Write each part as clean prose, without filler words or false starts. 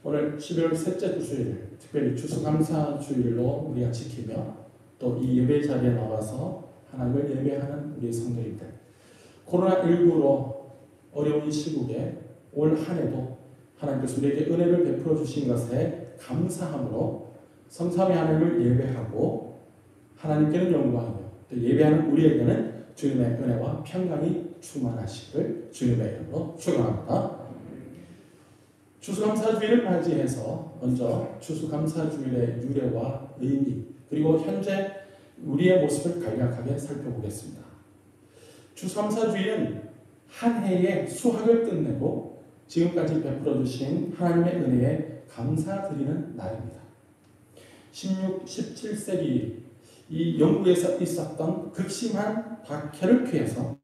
오늘 11월 셋째 주일, 특별히 추수감사주일로 우리가 지키며 또 이 예배 자리에 나와서 하나님을 예배하는 우리 성도님들, 코로나19로 어려운 시국에 올 한 해도 하나님께서 우리에게 은혜를 베풀어 주신 것에 감사함으로 성삼위 하나님을 예배하고 하나님께는 영광이며 또 예배하는 우리에게는 주님의 은혜와 평강이 충만하시길 주님의 이름으로 축원합니다. 추수감사주일을 맞이해서 먼저 추수감사주일의 유래와 의미 그리고 현재 우리의 모습을 간략하게 살펴보겠습니다. 추수감사주일은 한 해의 수확을 끝내고 지금까지 베풀어 주신 하나님의 은혜에 감사드리는 날입니다. 16, 17세기 이 영국에서 있었던 극심한 박해를 피해서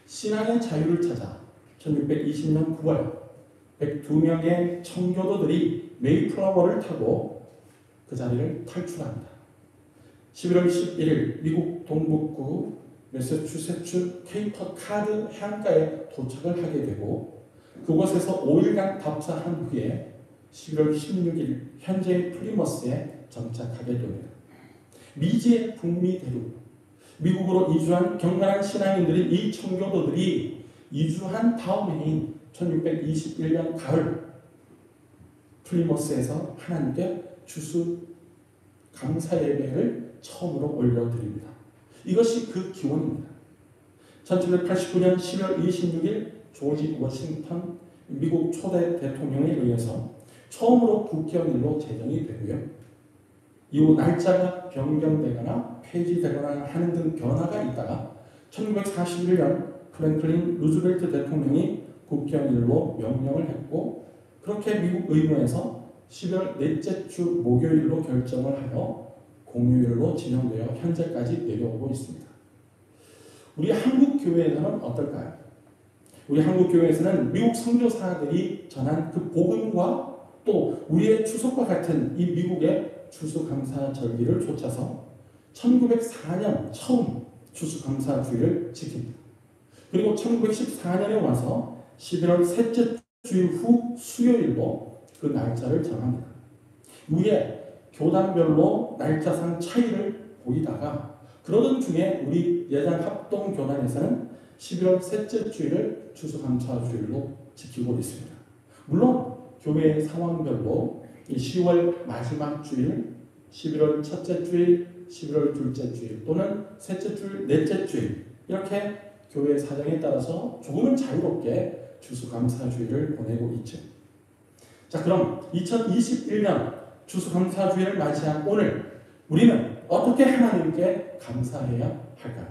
신앙의 자유를 찾아 1620년 9월 102명의 청교도들이 메이플라워를 타고 그 자리를 탈출합니다. 11월 11일 미국 동북부 매사추세츠 케이퍼 카드 해안가에 도착을 하게 되고 그곳에서 5일간 답사한 후에 11월 16일 현재의 플리머스에 정착하게 됩니다. 미지의 북미 대륙, 미국으로 이주한 경건한 신앙인들이 이 청교도들이 이주한 다음 해인 1621년 가을 플리머스에서 하나님께 추수 감사 예배를 처음으로 올려드립니다. 이것이 그 기원입니다. 1789년 10월 26일 조지 워싱턴 미국 초대 대통령에 의해서 처음으로 국경일로 제정이 되고요. 이후 날짜가 변경되거나 폐지되거나 하는 등 변화가 있다가 1941년 프랭클린 루즈벨트 대통령이 국경일로 명령을 했고 그렇게 미국 의회에서 10월 넷째 주 목요일로 결정을 하여 공휴일로 지정되어 현재까지 내려오고 있습니다. 우리 한국 교회에서는 어떨까요? 우리 한국 교회에서는 미국 선교사들이 전한 그 복음과 또 우리의 추석과 같은 이 미국의 추수감사절기를 좇아서 1904년 처음 추수감사주일을 지킵니다. 그리고 1914년에 와서 11월 셋째 주일 후 수요일로 그 날짜를 정합니다. 위에 교단별로 날짜상 차이를 보이다가 그러던 중에 우리 예장합동교단에서는 11월 셋째 주일을 추수감사주일로 지키고 있습니다. 물론 교회 상황별로 10월 마지막 주일, 11월 첫째 주일, 11월 둘째 주일 또는 셋째 주일, 넷째 주일 이렇게 교회 사정에 따라서 조금은 자유롭게 추수감사주일을 보내고 있죠. 자, 그럼 2021년 추수감사주일을 맞이한 오늘 우리는 어떻게 하나님께 감사해야 할까요?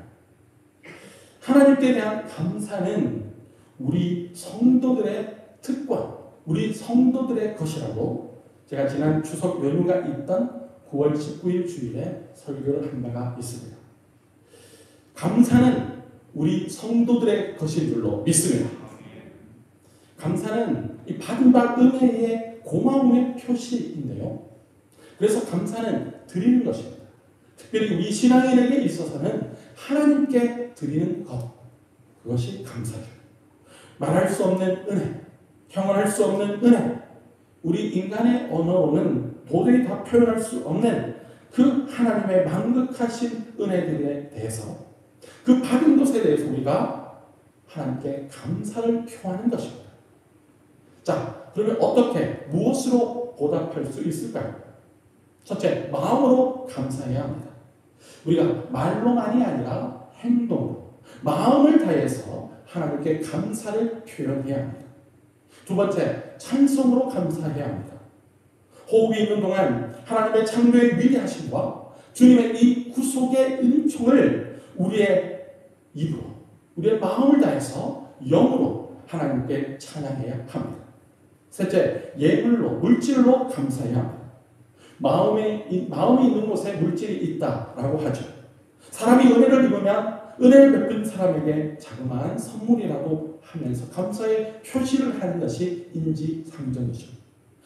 하나님께 대한 감사는 우리 성도들의 특권, 우리 성도들의 것이라고 제가 지난 추석 연휴가 있던 9월 19일 주일에 설교를 한 바가 있습니다. 감사는 우리 성도들의 것인 줄로 믿습니다. 감사는 이 받은 바 은혜의 고마움의 표시인데요. 그래서 감사는 드리는 것입니다. 특별히 우리 신앙인에게 있어서는 하나님께 드리는 것, 그것이 감사죠. 말할 수 없는 은혜, 형언할 수 없는 은혜, 우리 인간의 언어로는 도저히 다 표현할 수 없는 그 하나님의 만극하신 은혜들에 대해서 그 받은 것에 대해서 우리가 하나님께 감사를 표하는 것입니다. 자, 그러면 어떻게, 무엇으로 보답할 수 있을까요? 첫째, 마음으로 감사해야 합니다. 우리가 말로만이 아니라 행동으로, 마음을 다해서 하나님께 감사를 표현해야 합니다. 두 번째, 찬송으로 감사해야 합니다. 호흡이 있는 동안 하나님의 창조의 위대하심과 주님의 이 구속의 은총을 우리의 입으로, 우리의 마음을 다해서 영으로 하나님께 찬양해야 합니다. 셋째, 예물로, 물질로 감사해야 합니다. 마음이 있는 곳에 물질이 있다라고 하죠. 사람이 은혜를 입으면 은혜를 베푼 사람에게 자그마한 선물이라도 하면서 감사의 표시를 하는 것이 인지상정이죠.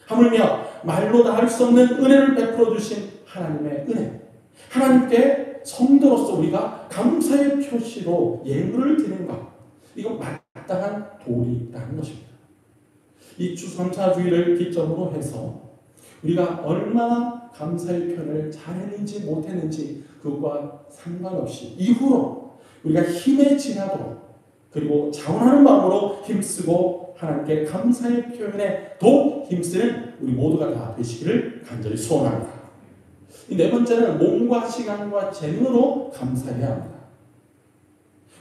하물며 말로 다 할 수 없는 은혜를 베풀어 주신 하나님의 은혜, 하나님께 성도로서 우리가 감사의 표시로 예물을 드리는 것, 이거 마땅한 도리라는 것입니다. 이 추수감사주의를 기점으로 해서 우리가 얼마나 감사의 표현을 잘했는지 못했는지 그것과 상관없이 이후로 우리가 힘에 지나도록 그리고 자원하는 마음으로 힘쓰고 하나님께 감사의 표현에 더 힘쓰는 우리 모두가 다 되시기를 간절히 소원합니다. 이 네 번째는 몸과 시간과 재능으로 감사해야 합니다.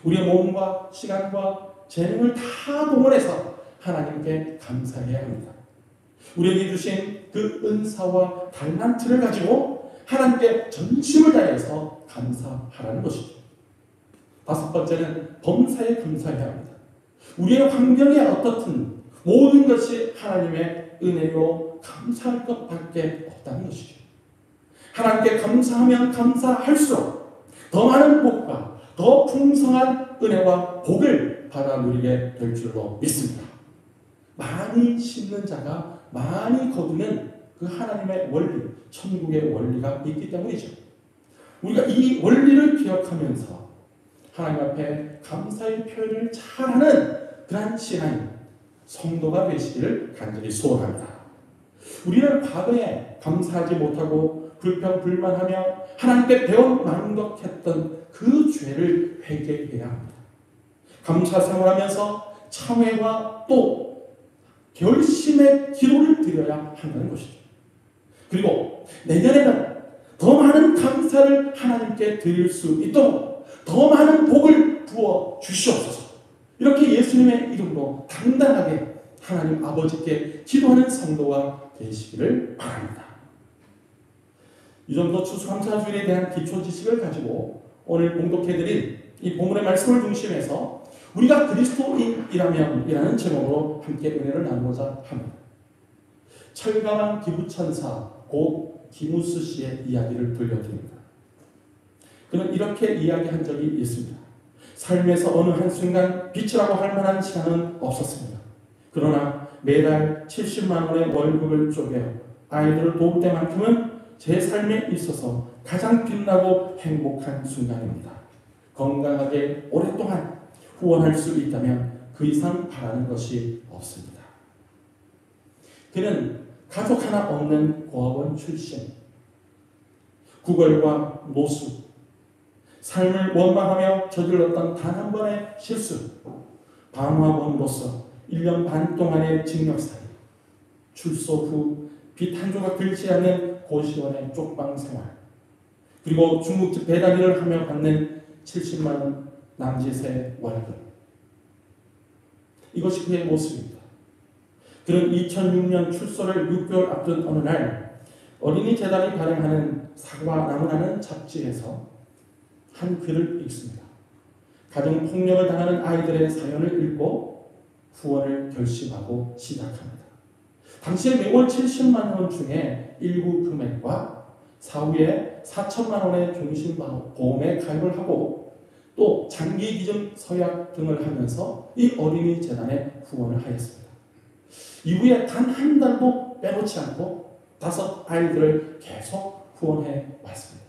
우리의 몸과 시간과 재능을 다 동원해서 하나님께 감사해야 합니다. 우리에게 주신 그 은사와 달란트를 가지고 하나님께 전심을 다해서 감사하라는 것이죠. 다섯 번째는 범사에 감사해야 합니다. 우리의 환경이 어떻든 모든 것이 하나님의 은혜로 감사할 것밖에 없다는 것이죠. 하나님께 감사하면 감사할수록 더 많은 복과 더 풍성한 은혜와 복을 받아 누리게 될 줄로 믿습니다. 많이 심는 자가 많이 거두는 그 하나님의 원리, 천국의 원리가 있기 때문이죠. 우리가 이 원리를 기억하면서 하나님 앞에 감사의 표현을 잘하는 그러한 신앙인 성도가 되시기를 간절히 소원합니다. 우리는 과거에 감사하지 못하고 불평불만하며 하나님께 배은망덕했던 그 죄를 회개해야 합니다. 감사 생활하면서 참회와 또 결심의 기도를 드려야 한다는 것이죠. 그리고 내년에는 더 많은 감사를 하나님께 드릴 수 있도록 더 많은 복을 부어 주시옵소서. 이렇게 예수님의 이름으로 당당하게 하나님 아버지께 기도하는 성도가 되시기를 바랍니다. 이 정도 추수감사주일에 대한 기초 지식을 가지고 오늘 봉독해드린 이 본문의 말씀을 중심해서 우리가 그리스도인이라면 이라는 제목으로 함께 은혜를 나누고자 합니다. 철가만 기부천사 곧 김우수 씨의 이야기를 들려드립니다. 그는 이렇게 이야기한 적이 있습니다. 삶에서 어느 한순간 빚이라고 할 만한 시간은 없었습니다. 그러나 매달 70만 원의 월급을 쪼개 아이들을 도울 때만큼은 제 삶에 있어서 가장 빛나고 행복한 순간입니다. 건강하게 오랫동안 후원할 수 있다면 그 이상 바라는 것이 없습니다. 그는 가족 하나 없는 고아원 출신, 구걸과 노수, 삶을 원망하며 저질렀던 단 한 번의 실수, 방화범으로서 1년 반 동안의 징역살이, 출소 후 빚 한 조각 들지 않는 고시원의 쪽방 생활, 그리고 중국집 배달 일을 하며 받는 70만 원 남짓의 월급. 이것이 그의 모습입니다. 그는 2006년 출소를 6개월 앞둔 어느 날 어린이 재단이 발행하는 사과 나무라는 잡지에서 한 글을 읽습니다. 가정폭력을 당하는 아이들의 사연을 읽고 후원을 결심하고 시작합니다. 당시에 매월 70만 원 중에 일부 금액과 사후에 4천만 원의 종신보험에 가입을 하고 또 장기기증 서약 등을 하면서 이 어린이 재단에 후원을 하였습니다. 이후에 단 한 달도 빼놓지 않고 5 아이들을 계속 후원해 왔습니다.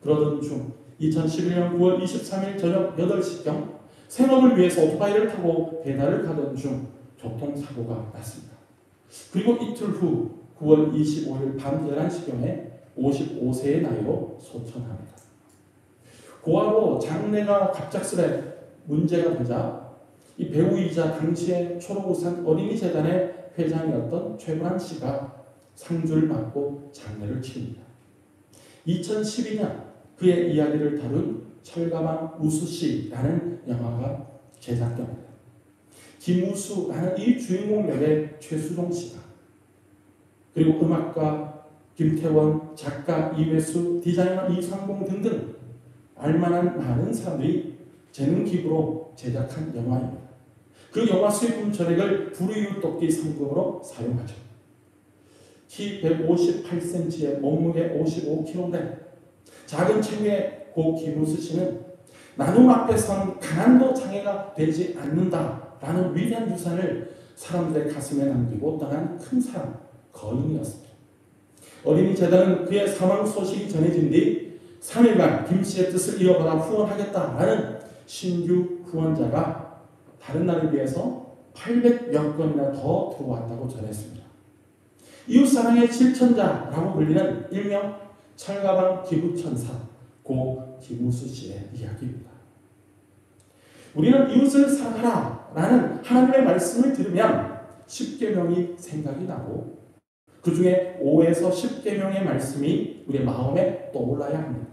그러던 중 2011년 9월 23일 저녁 8시경 생업을 위해서 오토바이를 타고 배달을 가던 중 교통사고가 났습니다. 그리고 이틀 후 9월 25일 밤 11시경에 55세의 나이로 소천합니다. 고아로 장래가 갑작스레 문제가 되자 이 배우이자 당시에 초록우산 어린이재단의 회장이었던 최문환 씨가 상주를 맡고 장례를 치릅니다. 2012년 그의 이야기를 다룬 철가만 우수씨라는 영화가 제작됩니다. 김우수라는 이 주인공 역의 최수종 씨가 그리고 음악가 김태원, 작가 이회수, 디자이너 이상봉 등등 알만한 많은 사람들이 재능 기부로 제작한 영화입니다. 그 영화 수입금 전액을 불우이웃 돕기 상금으로 사용하죠. 키 158cm에 몸무게 55kg, 작은 체구의 고 김우수 씨는 나눔 앞에 선 가난도 장애가 되지 않는다라는 위대한 유산을 사람들의 가슴에 남기고 떠난 큰 사람, 거인이었습니다. 어린이 재단은 그의 사망 소식이 전해진 뒤 3일간 김 씨의 뜻을 이어받아 후원하겠다라는 신규 후원자가 다른 날에 비해서 800여 건이나 더 들어왔다고 전했습니다. 이웃사랑의 실천자라고 불리는 일명 철가방 기부천사 고 김우수 씨의 이야기입니다. 우리는 이웃을 사랑하라 라는 하나님의 말씀을 들으면 10계명이 생각이 나고 그 중에 5에서 10계명의 말씀이 우리의 마음에 떠올라야 합니다.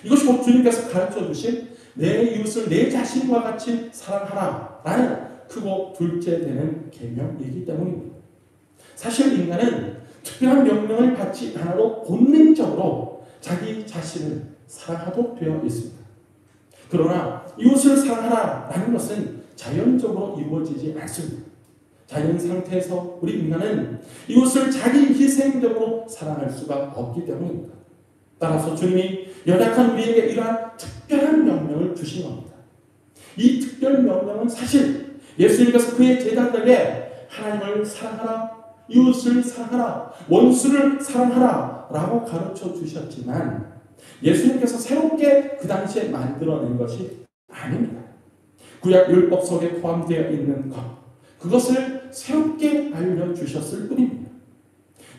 이것이 곧 주님께서 가르쳐 주신 내 이웃을 내 자신과 같이 사랑하라 라는 크고 둘째 되는 계명이기 때문입니다. 사실 인간은 특별한 명령을 받지 않아도 본능적으로 자기 자신을 사랑하도록 되어 있습니다. 그러나 이웃을 사랑하라 라는 것은 자연적으로 이루어지지 않습니다. 자연 상태에서 우리 인간은 이웃을 자기 희생적으로 사랑할 수가 없기 때문입니다. 따라서 주님이 연약한 우리에게 이러한 특별한 명령을 주신 겁니다. 이 특별 명령은 사실 예수님께서 그의 제자들에게 하나님을 사랑하라, 이웃을 사랑하라, 원수를 사랑하라 라고 가르쳐 주셨지만 예수님께서 새롭게 그 당시에 만들어낸 것이 아닙니다. 구약 율법 속에 포함되어 있는 것, 그것을 새롭게 알려주셨을 뿐입니다.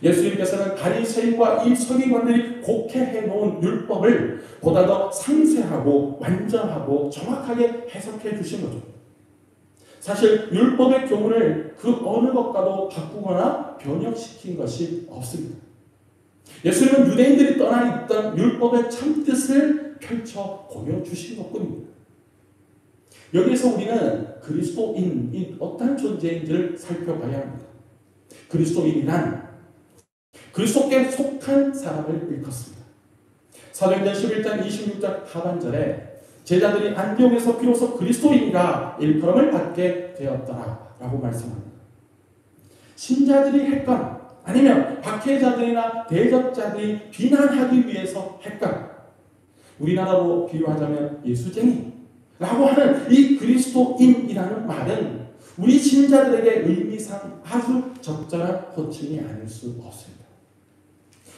예수님께서는 바리새인과 이 서기관들이 곡해해 놓은 율법을 보다 더 상세하고 완전하고 정확하게 해석해 주신 거죠. 사실 율법의 교훈을 그 어느 것과도 바꾸거나 변형시킨 것이 없습니다. 예수님은 유대인들이 떠나 있던 율법의 참뜻을 펼쳐 보여주신 것뿐입니다. 여기에서 우리는 그리스도인이 어떤 존재인지를 살펴봐야 합니다. 그리스도인이란 그리스도께 속한 사람을 일컫습니다. 사도행전 11장 26절 하반절에 제자들이 안디옥에서 비로소 그리스도인이라 일컬음을 받게 되었더라 라고 말씀합니다. 신자들이 했건 아니면 박해자들이나 대적자들이 비난하기 위해서 했건 우리나라로 비유하자면 예수쟁이 라고 하는 이 그리스도인이라는 말은 우리 신자들에게 의미상 아주 적절한 호칭이 아닐 수 없습니다.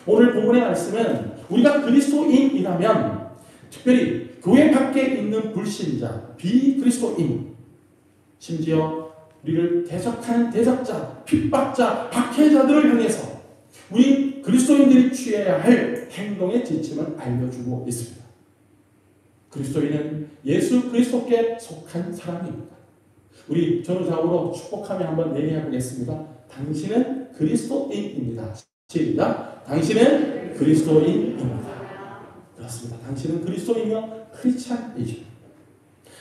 오늘 본문의 말씀은 우리가 그리스도인이라면 특별히 교회 밖에 있는 불신자, 비그리스도인, 심지어 우리를 대적하는 대적자, 핍박자, 박해자들을 향해서 우리 그리스도인들이 취해야 할 행동의 지침을 알려주고 있습니다. 그리스도인은 예수 그리스도께 속한 사람입니다. 우리 전후좌우로 축복하며 한번 얘기해보겠습니다. 당신은 그리스도인입니다. 시작. 당신은 그리스도인입니다. 그렇습니다. 당신은 그리스도인이며 크리스찬이죠.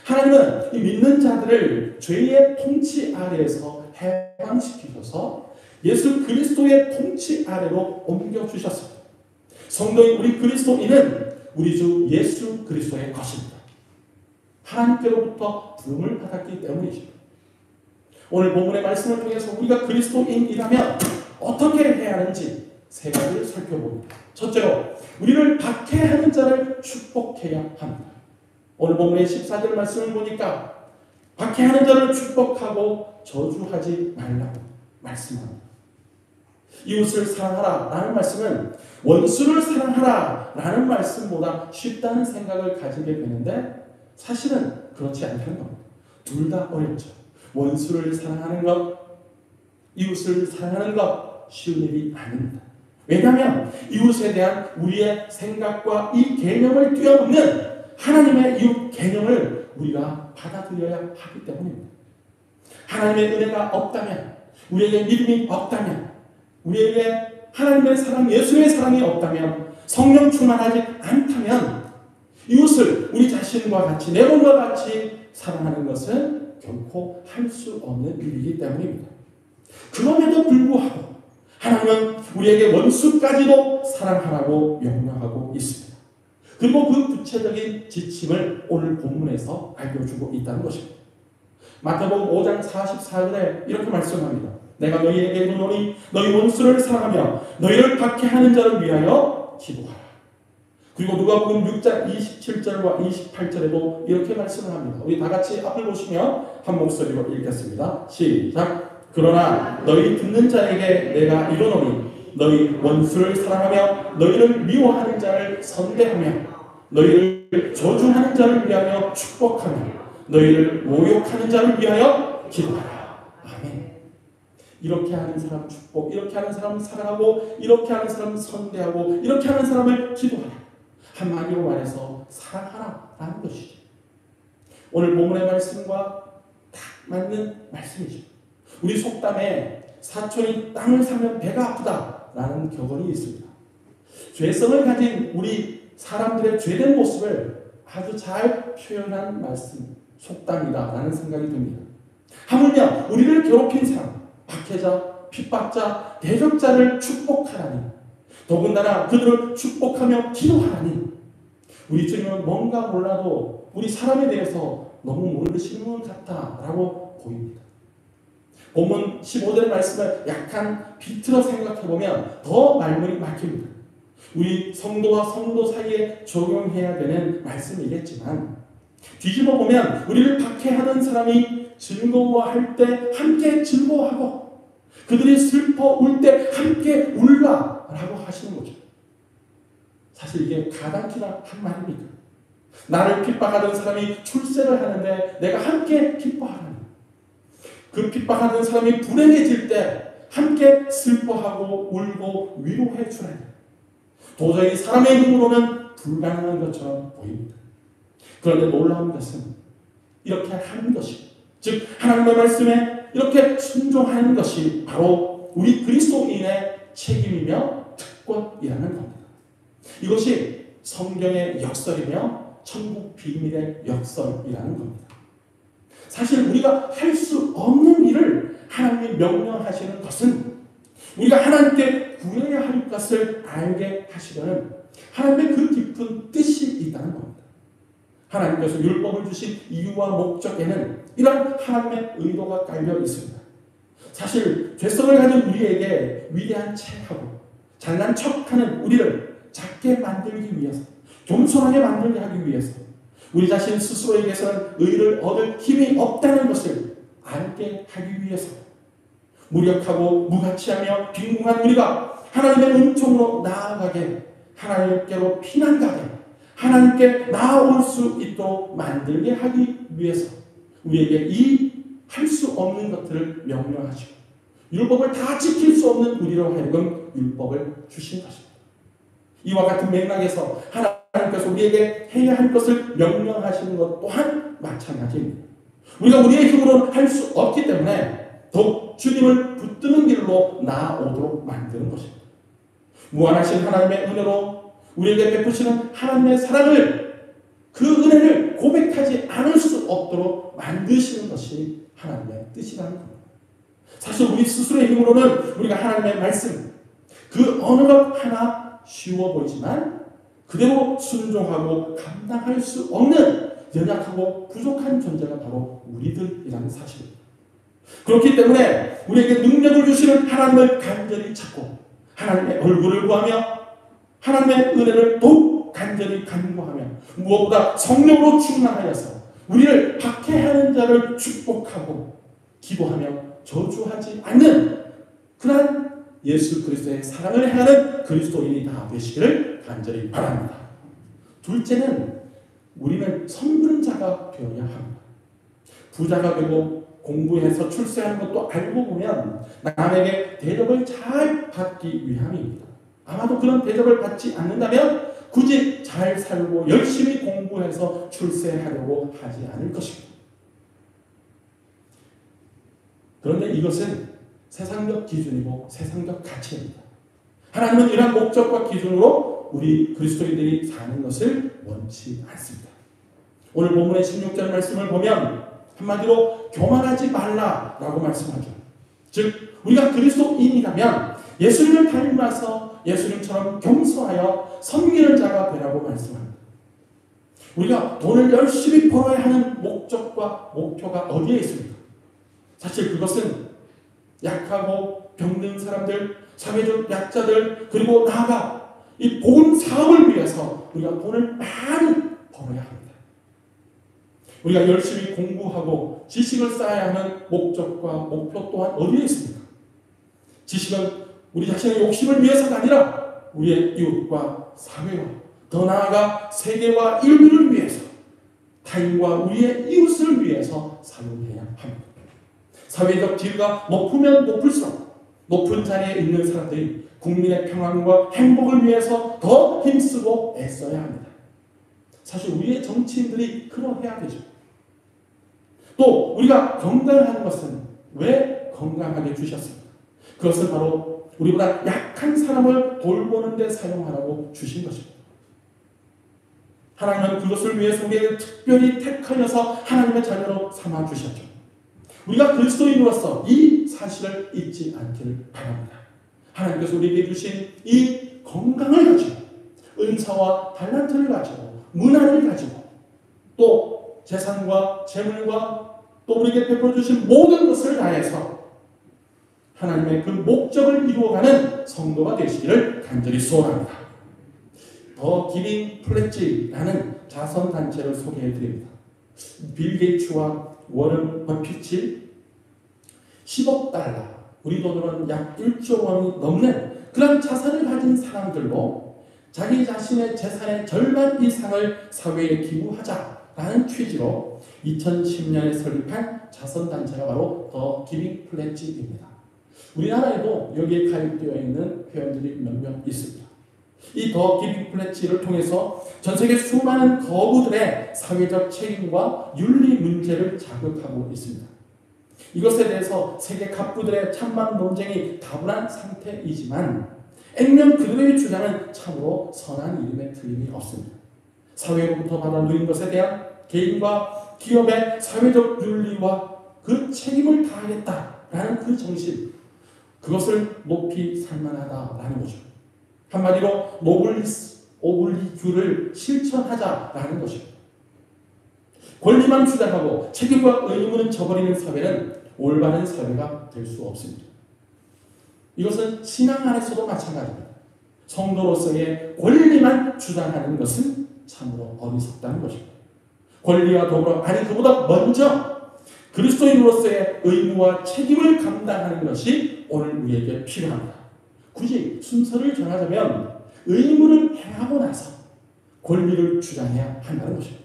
하나님은 이 믿는 자들을 죄의 통치 아래에서 해방시키셔서 예수 그리스도의 통치 아래로 옮겨주셨습니다. 성도인 우리 그리스도인은 우리 주 예수 그리스도의 것입니다. 하나님께로부터 부름을 받았기 때문이죠. 오늘 본문의 말씀을 통해서 우리가 그리스도인이라면 어떻게 해야 하는지 세 가지를 살펴봅니다. 첫째로 우리를 박해하는 자를 축복해야 합니다. 오늘 본문의 14절 말씀을 보니까 박해하는 자를 축복하고 저주하지 말라고 말씀합니다. 이웃을 사랑하라 라는 말씀은 원수를 사랑하라 라는 말씀보다 쉽다는 생각을 가지게 되는데 사실은 그렇지 않다는 겁니다. 둘 다 어렵죠. 원수를 사랑하는 것, 이웃을 사랑하는 것 쉬운 일이 아닙니다. 왜냐하면 이웃에 대한 우리의 생각과 이 개념을 뛰어넘는 하나님의 이웃 개념을 우리가 받아들여야 하기 때문입니다. 하나님의 은혜가 없다면, 우리에게 믿음이 없다면, 우리에게 하나님의 사랑, 예수의 사랑이 없다면, 성령 충만하지 않다면 이웃을 우리 자신과 같이, 내 몸과 같이 사랑하는 것은 결코 할 수 없는 일이기 때문입니다. 그럼에도 불구하고 하나님은 우리에게 원수까지도 사랑하라고 명령하고 있습니다. 그리고 그 구체적인 지침을 오늘 본문에서 알려주고 있다는 것입니다. 마태복음 5장 44절에 이렇게 말씀합니다. 내가 너희에게 이르노니 너희 원수를 사랑하며 너희를 박해하는 자를 위하여 기도하라. 그리고 누가복음 6장 27절과 28절에도 이렇게 말씀을 합니다. 우리 다 같이 앞을 보시며 한 목소리로 읽겠습니다. 시작. 그러나 너희 듣는 자에게 내가 이르노니 너희 원수를 사랑하며 너희를 미워하는 자를 선대하며 너희를 저주하는 자를 위하여 축복하며 너희를 모욕하는 자를 위하여 기도하라. 아멘. 이렇게 하는 사람 축복, 이렇게 하는 사람 사랑하고, 이렇게 하는 사람 선대하고, 이렇게 하는 사람을 기도하라. 한마디로 말해서 사랑하라라는 것이죠. 오늘 본문의 말씀과 딱 맞는 말씀이죠. 우리 속담에 사촌이 땅을 사면 배가 아프다라는 격언이 있습니다. 죄성을 가진 우리 사람들의 죄된 모습을 아주 잘 표현한 말씀, 속담이다라는 생각이 듭니다. 하물며 우리를 괴롭힌 사람, 박해자, 핍박자, 대적자를 축복하라니, 더군다나 그들을 축복하며 기도하라니. 우리 주님은 뭔가 몰라도 우리 사람에 대해서 너무 모르시는 것 같다라고 보입니다. 본문 15절의 말씀을 약간 비틀어 생각해보면 더 말문이 막힙니다. 우리 성도와 성도 사이에 적용해야 되는 말씀이겠지만, 뒤집어 보면 우리를 박해하는 사람이 즐거워할 때 함께 즐거워하고, 그들이 슬퍼 울 때 함께 울라라고 하시는 거죠. 사실 이게 가당키나 한 말입니까? 나를 핍박하던 사람이 출세를 하는데 내가 함께 기뻐하라니, 그 핍박하는 사람이 불행해질 때 함께 슬퍼하고 울고 위로해 주라니. 도저히 사람의 힘으로는 불가능한 것처럼 보입니다. 그런데 놀라운 것은 이렇게 하는 것이, 즉 하나님의 말씀에 이렇게 순종하는 것이 바로 우리 그리스도인의 책임이며 특권이라는 겁니다. 이것이 성경의 역설이며 천국 비밀의 역설이라는 겁니다. 사실 우리가 할 수 없는 일을 하나님이 명령하시는 것은 우리가 하나님께 구해야 할 것을 알게 하시려는 하나님의 그 깊은 뜻이 있다는 겁니다. 하나님께서 율법을 주신 이유와 목적에는 이런 하나님의 의도가 깔려 있습니다. 사실 죄성을 가진 우리에게 위대한 체하고 잘난 척하는 우리를 작게 만들기 위해서, 겸손하게 만들게 하기 위해서, 우리 자신 스스로에게서는 의를 얻을 힘이 없다는 것을 알게 하기 위해서, 무력하고 무가치하며 빈궁한 우리가 하나님의 은총으로 나아가게, 하나님께로 피난가게, 하나님께 나아올 수 있도록 만들게 하기 위해서 우리에게 이 할 수 없는 것들을 명령하시고, 율법을 다 지킬 수 없는 우리로 하여금 율법을 주신 것입니다. 이와 같은 맥락에서 하나님께서 우리에게 해야 할 것을 명령하시는 것 또한 마찬가지입니다. 우리가 우리의 힘으로는 할 수 없기 때문에 더욱 주님을 붙드는 길로 나아오도록 만드는 것입니다. 무한하신 하나님의 은혜로 우리에게 베푸시는 하나님의 사랑을, 그 은혜를 고백하지 않을 수 없도록 만드시는 것이 하나님의 뜻이라는 겁니다. 사실 우리 스스로의 힘으로는 우리가 하나님의 말씀, 그 어느 것 하나 쉬워 보이지만 그대로 순종하고 감당할 수 없는 연약하고 부족한 존재가 바로 우리들이라는 사실입니다. 그렇기 때문에 우리에게 능력을 주시는 하나님을 간절히 찾고, 하나님의 얼굴을 구하며, 하나님의 은혜를 더욱 간절히 간구하며, 무엇보다 성령으로 충만하여서 우리를 박해하는 자를 축복하고 기도하며 저주하지 않는 그러한 예수 그리스도의 사랑을 행하는 그리스도인이 다 되시기를 간절히 바랍니다. 둘째는 우리는 섬기는 자가 되어야 합니다. 부자가 되고 공부해서 출세하는 것도 알고 보면 남에게 대접을 잘 받기 위함입니다. 아마도 그런 대접을 받지 않는다면 굳이 잘 살고 열심히 공부해서 출세하려고 하지 않을 것입니다. 그런데 이것은 세상적 기준이고 세상적 가치입니다. 하나님은 이러한 목적과 기준으로 우리 그리스도인들이 사는 것을 원치 않습니다. 오늘 본문의 16절 말씀을 보면 한마디로 교만하지 말라라고 말씀하죠. 즉 우리가 그리스도인이라면 예수님을 닮아서 예수님처럼 겸손하여 섬기는 자가 되라고 말씀합니다. 우리가 돈을 열심히 벌어야 하는 목적과 목표가 어디에 있습니까? 사실 그것은 약하고 병든 사람들, 사회적 약자들, 그리고 나아가 이 복음 사업을 위해서 우리가 돈을 많이 벌어야 합니다. 우리가 열심히 공부하고 지식을 쌓아야 하는 목적과 목표 또한 어디에 있습니까? 지식은 우리 자신의 욕심을 위해서가 아니라 우리의 이웃과 사회와 더 나아가 세계와 인류를 위해서, 타인과 우리의 이웃을 위해서 사용해야 합니다. 사회적 지위가 높으면 높을수록 높은 자리에 있는 사람들이 국민의 평안과 행복을 위해서 더 힘쓰고 애써야 합니다. 사실 우리의 정치인들이 그러해야 되죠. 또 우리가 건강한 것은 왜 건강하게 주셨습니까? 그것은 바로 우리보다 약한 사람을 돌보는 데 사용하라고 주신 것입니다. 하나님은 그것을 위해서 우리에게 특별히 택하여서 하나님의 자녀로 삼아 주셨죠. 우리가 그리스도인으로서 이 사실을 잊지 않기를 바랍니다. 하나님께서 우리에게 주신 이 건강을 가지고 은사와 달란트를 가지고 문화를 가지고 또 재산과 재물과 또 우리에게 베풀어 주신 모든 것을 다해서 하나님의 그 목적을 이루어가는 성도가 되시기를 간절히 소원합니다. 더 기빙 플래지라는 자선단체를 소개해드립니다. 빌 게이츠와 워런 버핏이 10억 달러, 우리 돈으로는 약 1조 원이 넘는 그런 자산을 가진 사람들로 자기 자신의 재산의 절반 이상을 사회에 기부하자라는 취지로 2010년에 설립한 자선단체가 바로 더 기빙 플래지입니다. 우리나라에도 여기에 가입되어 있는 회원들이 몇 명 있습니다. 이 더 기빙 플래지를 통해서 전 세계 수많은 거부들의 사회적 책임과 윤리 문제를 자극하고 있습니다. 이것에 대해서 세계 갑부들의 찬반 논쟁이 다분한 상태이지만 액면 그들의 주장은 참으로 선한 이름에 틀림이 없습니다. 사회로부터 받아 누린 것에 대한 개인과 기업의 사회적 윤리와 그 책임을 다하겠다라는 그 정신, 그것을 높이 살만하다라는 거죠. 한마디로 노블리스 오블리규를 실천하자라는 것입니다. 권리만 주장하고 책임과 의무는 저버리는 사회는 올바른 사회가 될 수 없습니다. 이것은 신앙 안에서도 마찬가지입니다. 성도로서의 권리만 주장하는 것은 참으로 어리석다는 것입니다. 권리와 더불어 아니 그보다 먼저 그리스도인으로서의 의무와 책임을 감당하는 것이 오늘 우리에게 필요합니다. 굳이 순서를 정하자면 의무를 행하고 나서 권리를 주장해야 한다는 것입니다.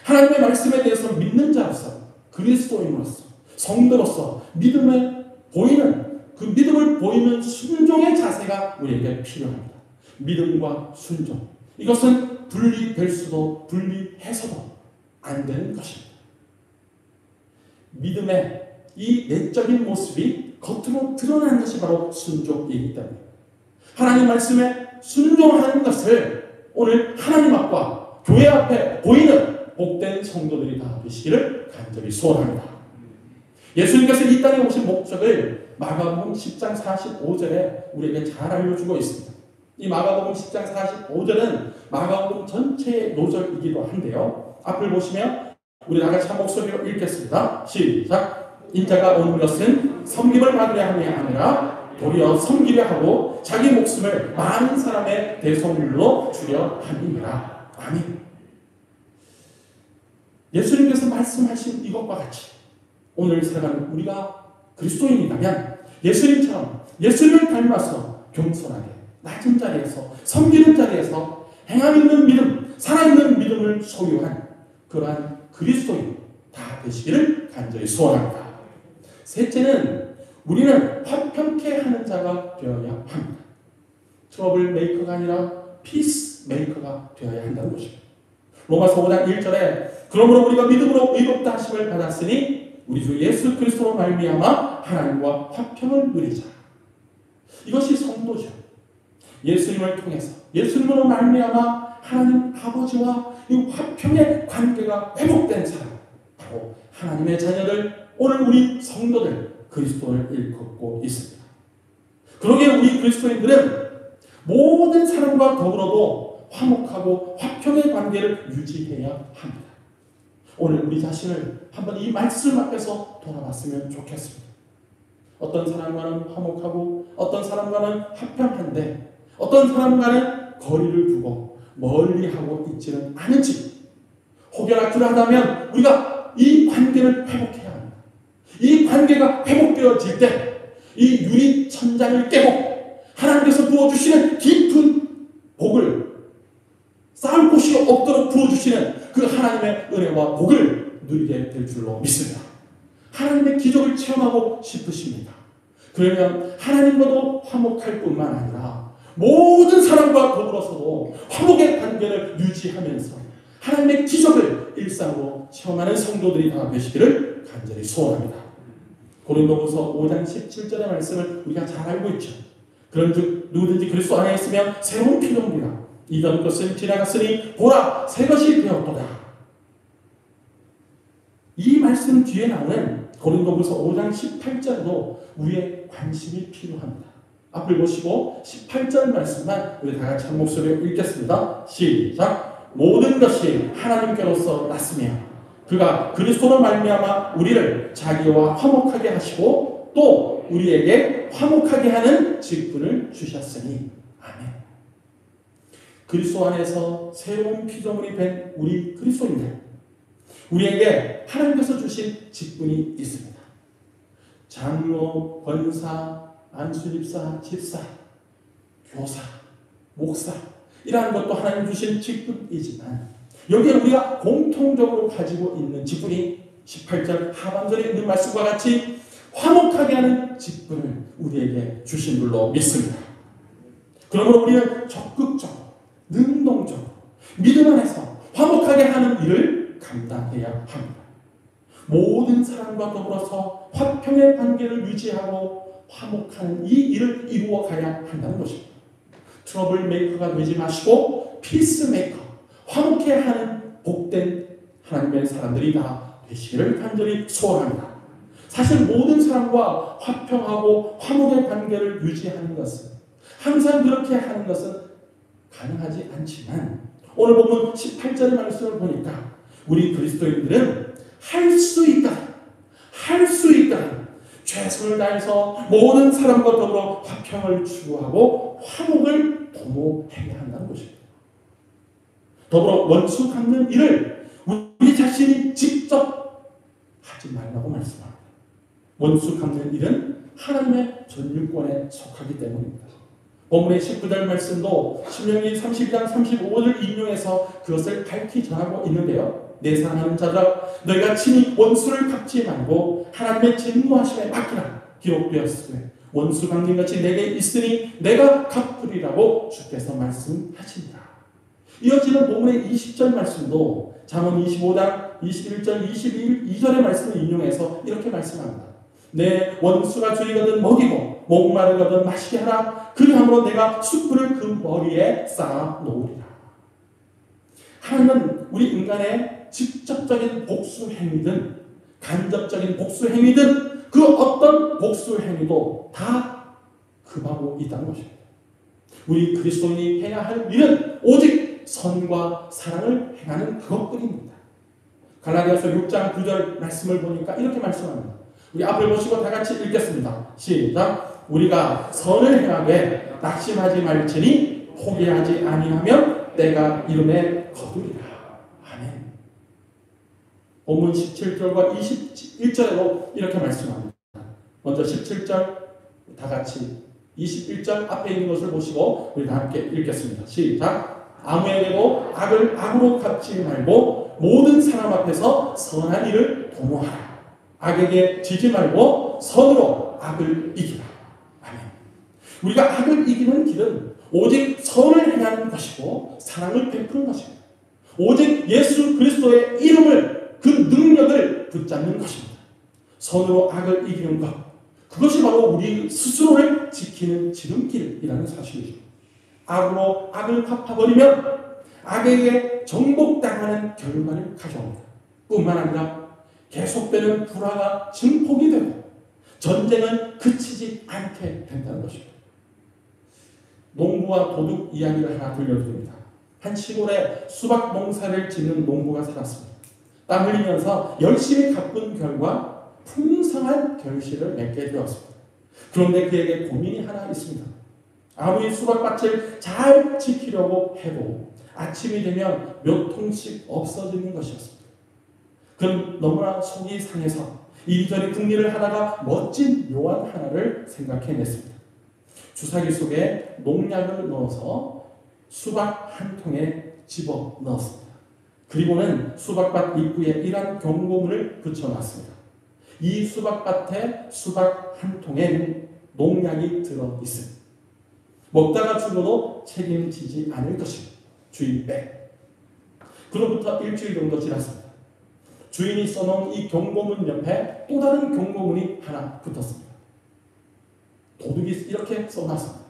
하나님의 말씀에 대해서 믿는 자로서 그리스도인으로서 성도로서 믿음을 보이는 그 믿음을 보이는 순종의 자세가 우리에게 필요합니다. 믿음과 순종, 이것은 분리될 수도 분리해서도 안 되는 것입니다. 믿음의 이 내적인 모습이 겉으로 드러나는 것이 바로 순종이기 때문에 하나님 말씀에 순종하는 것을 오늘 하나님 앞과 교회 앞에 보이는 복된 성도들이 다 되시기를 간절히 소원합니다. 예수님께서 이 땅에 오신 목적을 마가복음 10장 45절에 우리에게 잘 알려주고 있습니다. 이 마가복음 10장 45절은 마가복음 전체의 노절이기도 한데요. 앞을 보시면 우리 다 같이 한 목소리로 읽겠습니다. 시작. 인자가 온 것은 섬김을 받으려 함이 아니라 도리어 섬기려 하고 자기 목숨을 많은 사람의 대속물로 주려 함이니라. 아멘. 예수님께서 말씀하신 이것과 같이 오늘 살아가는 우리가 그리스도인이라면 예수님처럼 예수님을 닮아서 겸손하게 낮은 자리에서 섬기는 자리에서 행함 있는 믿음, 살아있는 믿음을 소유한 그러한 그리스도인 다 되시기를 간절히 소원합니다. 셋째는 우리는 화평케 하는 자가 되어야 합니다. 트러블 메이커가 아니라 피스 메이커가 되어야 한다는 것입니다. 로마서 5장 1절에 그러므로 우리가 믿음으로 의롭다 하심을 받았으니 우리 주 예수 그리스도로 말미암아 하나님과 화평을 누리자. 이것이 성도죠. 예수님을 통해서 예수님으로 말미암아 하나님 아버지와 이 화평의 관계가 회복된 사람, 바로 하나님의 자녀들, 오늘 우리 성도들 그리스도를 일컫고 있습니다. 그러기에 우리 그리스도인들은 모든 사람과 더불어도 화목하고 화평의 관계를 유지해야 합니다. 오늘 우리 자신을 한번 이 말씀 앞에서 돌아봤으면 좋겠습니다. 어떤 사람과는 화목하고 어떤 사람과는 화평한데 어떤 사람과는 거리를 두고 멀리하고 있지는 않은지 혹여나 하다면 우리가 이 관계를 회복해야 합니다. 이 관계가 회복되어질 때 이 유리 천장을 깨고 하나님께서 부어주시는 깊은 복을 쌓을 곳이 없도록 부어주시는 그 하나님의 은혜와 복을 누리게 될 줄로 믿습니다. 하나님의 기적을 체험하고 싶으십니다. 그러면 하나님과도 화목할 뿐만 아니라 모든 사람과 더불어서도 화목의 관계를 유지하면서 하나님의 기적을 일상으로 체험하는 성도들이 다 되시기를 간절히 소원합니다. 고린도후서 5장 17절의 말씀을 우리가 잘 알고 있죠. 그런즉 누구든지 그리스도 안에 있으면 새로운 피조물이라 이전 것은 지나갔으니 보라 새 것이 되었도다. 이 말씀 뒤에 나오는 고린도후서 5장 18절도 우리의 관심이 필요합니다. 앞을 보시고 18절 말씀만 우리 다 같이 한 목소리로 읽겠습니다. 시작. 모든 것이 하나님께로서 났으며 그가 그리스도로 말미암아 우리를 자기와 화목하게 하시고 또 우리에게 화목하게 하는 직분을 주셨으니 아멘. 그리스도 안에서 새로운 피조물이 된 우리 그리스도인들, 우리에게 하나님께서 주신 직분이 있습니다. 장로, 권사, 안수집사, 집사, 교사, 목사 이러한 것도 하나님 주신 직분이지만 여기에 우리가 공통적으로 가지고 있는 직분이 18절 하반절에 있는 말씀과 같이 화목하게 하는 직분을 우리에게 주신 줄로 믿습니다. 그러므로 우리는 적극적으로 능동적으로 믿음 안에서 화목하게 하는 일을 감당해야 합니다. 모든 사람과 더불어서 화평의 관계를 유지하고 화목하는 이 일을 이루어 가야 한다는 것입니다. 트러블 메이커가 되지 마시고 피스 메이커, 화목해 하는 복된 하나님의 사람들이 다 되시기를 간절히 소원합니다. 사실 모든 사람과 화평하고 화목의 관계를 유지하는 것은 항상 그렇게 하는 것은 가능하지 않지만 오늘 보면 18절의 말씀을 보니까 우리 그리스도인들은 할 수 있다. 할 수 있다. 최선을 다해서 모든 사람과 더불어 화평을 추구하고 화목을 도모해야 한다는 것입니다. 더불어 원수 갚는 일을 우리 자신이 직접 하지 말라고 말씀합니다. 원수 갚는 일은 하나님의 전율권에 속하기 때문입니다. 본문의 19절 말씀도 신명기 32장 35절을 인용해서 그것을 밝히 전하고 있는데요. 내 사랑하는 자들아 너희가 친히 원수를 갚지 말고 하나님의 진노하심에 맡기라 기록되었으되 원수 갚는 것이 내게 있으니 내가 갚으리라고 주께서 말씀하십니다. 이어지는 본문의 20절 말씀도 잠언 25장 21절 22절의 말씀을 인용해서 이렇게 말씀합니다. 내 원수가 주이거든 먹이고 목마르거든 마시게 하라. 그리함으로 내가 숯불을 그 머리에 쌓아 놓으리라. 하나님은 우리 인간의 직접적인 복수 행위든 간접적인 복수 행위든 그 어떤 복수 행위도 다 금하고 있다는 것입니다. 우리 그리스도인이 해야 할 일은 오직 선과 사랑을 행하는 그것뿐입니다. 갈라디아서 6장 9절 말씀을 보니까 이렇게 말씀합니다. 우리 앞을 보시고 다 같이 읽겠습니다. 시작. 우리가 선을 행하되 낙심하지 말지니 포기하지 아니하면 때가 이름에 거두리라. 아멘. 본문 17절과 21절에도 이렇게 말씀합니다. 먼저 17절 다 같이 21절 앞에 있는 것을 보시고 우리 다 함께 읽겠습니다. 시작. 아무에게도 악을 악으로 갚지 말고 모든 사람 앞에서 선한 일을 도모하라. 악에게 지지 말고 선으로 악을 이기라. 아멘. 우리가 악을 이기는 길은 오직 선을 행하는 것이고 사랑을 베푸는 것입니다. 오직 예수 그리스도의 이름을 그 능력을 붙잡는 것입니다. 선으로 악을 이기는 것, 그것이 바로 우리 스스로를 지키는 지름길이라는 사실이죠. 악으로 악을 갚아버리면 악에게 정복당하는 결과를 가져옵니다. 뿐만 아니라 계속되는 불화가 증폭이 되고 전쟁은 그치지 않게 된다는 것입니다. 농부와 도둑 이야기를 하나 들려드립니다. 한 시골에 수박 농사를 짓는 농부가 살았습니다. 땀 흘리면서 열심히 가꾼 결과 풍성한 결실을 맺게 되었습니다. 그런데 그에게 고민이 하나 있습니다. 아무리 수박밭을 잘 지키려고 해도 아침이 되면 몇 통씩 없어지는 것이었습니다. 그는 너무나 속이 상해서 이리저리 궁리를 하다가 멋진 요한 하나를 생각해냈습니다. 주사기 속에 농약을 넣어서 수박 한 통에 집어 넣었습니다. 그리고는 수박밭 입구에 이러한 경고문을 붙여놨습니다. 이 수박밭에 수박 한 통에 농약이 들어있습니다. 먹다가 죽어도 책임지지 않을 것입니다. 주인 백. 그로부터 일주일 정도 지났습니다. 주인이 써놓은 이 경고문 옆에 또 다른 경고문이 하나 붙었습니다. 도둑이 이렇게 써놨습니다.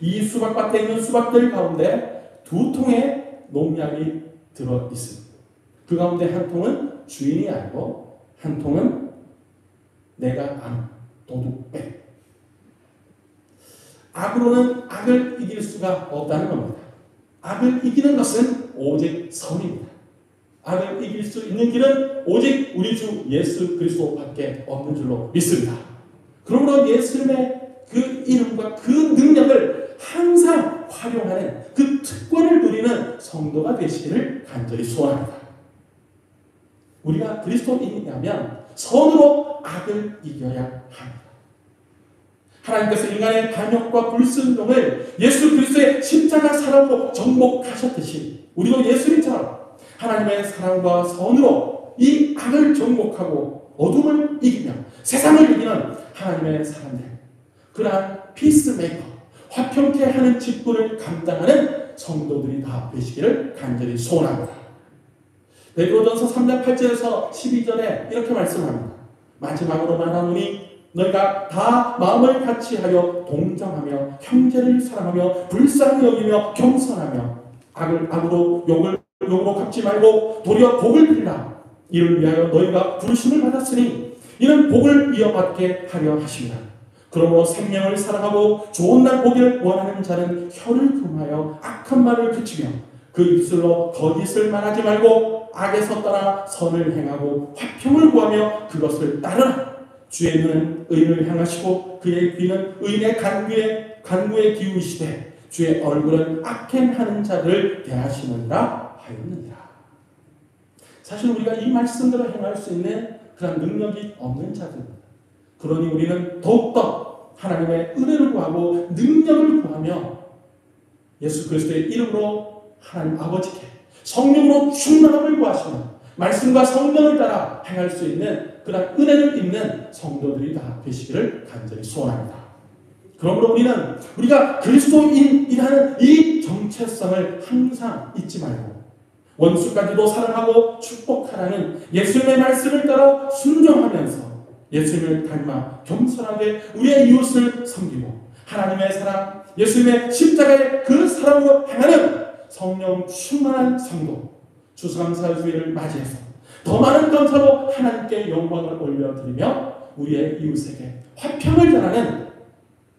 이 수박밭에 있는 수박들 가운데 2통의 농약이 들어있습니다. 그 가운데 한 통은 주인이 알고 한 통은 내가 아는 도둑백. 악으로는 악을 이길 수가 없다는 겁니다. 악을 이기는 것은 오직 선입니다. 악을 이길 수 있는 길은 오직 우리 주 예수 그리스도밖에 없는 줄로 믿습니다. 그러므로 예수님의 그 이름과 그 능력을 항상 활용하는 그 특권을 누리는 성도가 되시기를 간절히 소원합니다. 우리가 그리스도인이라면 선으로 악을 이겨야 합니다. 하나님께서 인간의 반역과 불순종을 예수 그리스도의 십자가 사랑으로 정복하셨듯이 우리도 예수님처럼 하나님의 사랑과 선으로 이 악을 정복하고 어둠을 이기며 세상을 이기는 하나님의 사람들, 그러한 피스메이커, 화평케 하는 직분을 감당하는 성도들이 다 되시기를 간절히 소원합니다. 베드로전서 3장 8절에서 12절에 이렇게 말씀합니다. 마지막으로 말하노니 너희가 다 마음을 같이하여 동정하며 형제를 사랑하며 불쌍히 여기며 겸손하며 악을 악으로 욕을 욕으로 갚지 말고 도리어 복을 빌라. 이를 위하여 너희가 부르심을 받았으니 이는 복을 이어받게 하려 하십니다. 그러므로 생명을 사랑하고 좋은 날 보기를 원하는 자는 혀를 금하여 악한 말을 그치며 그 입술로 거짓을 말하지 말고 악에서 떠나 선을 행하고 화평을 구하며 그것을 따르라. 주의 눈은 의인을 향하시고 그의 귀는 의인의 간구에 기울이시되 주의 얼굴은 악행하는 자들을 대하시느니라 하였느니라. 사실 우리가 이 말씀대로 행할 수 있는 그런 능력이 없는 자들입니다. 그러니 우리는 더욱더 하나님의 은혜를 구하고 능력을 구하며 예수 그리스도의 이름으로 하나님 아버지께 성령으로 충만함을 구하시며 말씀과 성령을 따라 행할 수 있는 그런 은혜를 입는 성도들이 다 되시기를 간절히 소원합니다. 그러므로 우리가 그리스도인이라는 이 정체성을 항상 잊지 말고 원수까지도 사랑하고 축복하라는 예수님의 말씀을 따라 순종하면서 예수님을 닮아 겸손하게 우리의 이웃을 섬기고 하나님의 사랑, 예수님의 십자가의 그 사랑으로 행하는 성령 충만한 성도, 추수감사주의를 맞이해서 더 많은 감사로 하나님께 영광을 올려드리며 우리의 이웃에게 화평을 전하는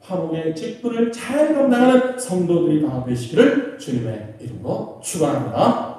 화목의 직분을 잘 감당하는 성도들이 다 되시기를 주님의 이름으로 축원합니다.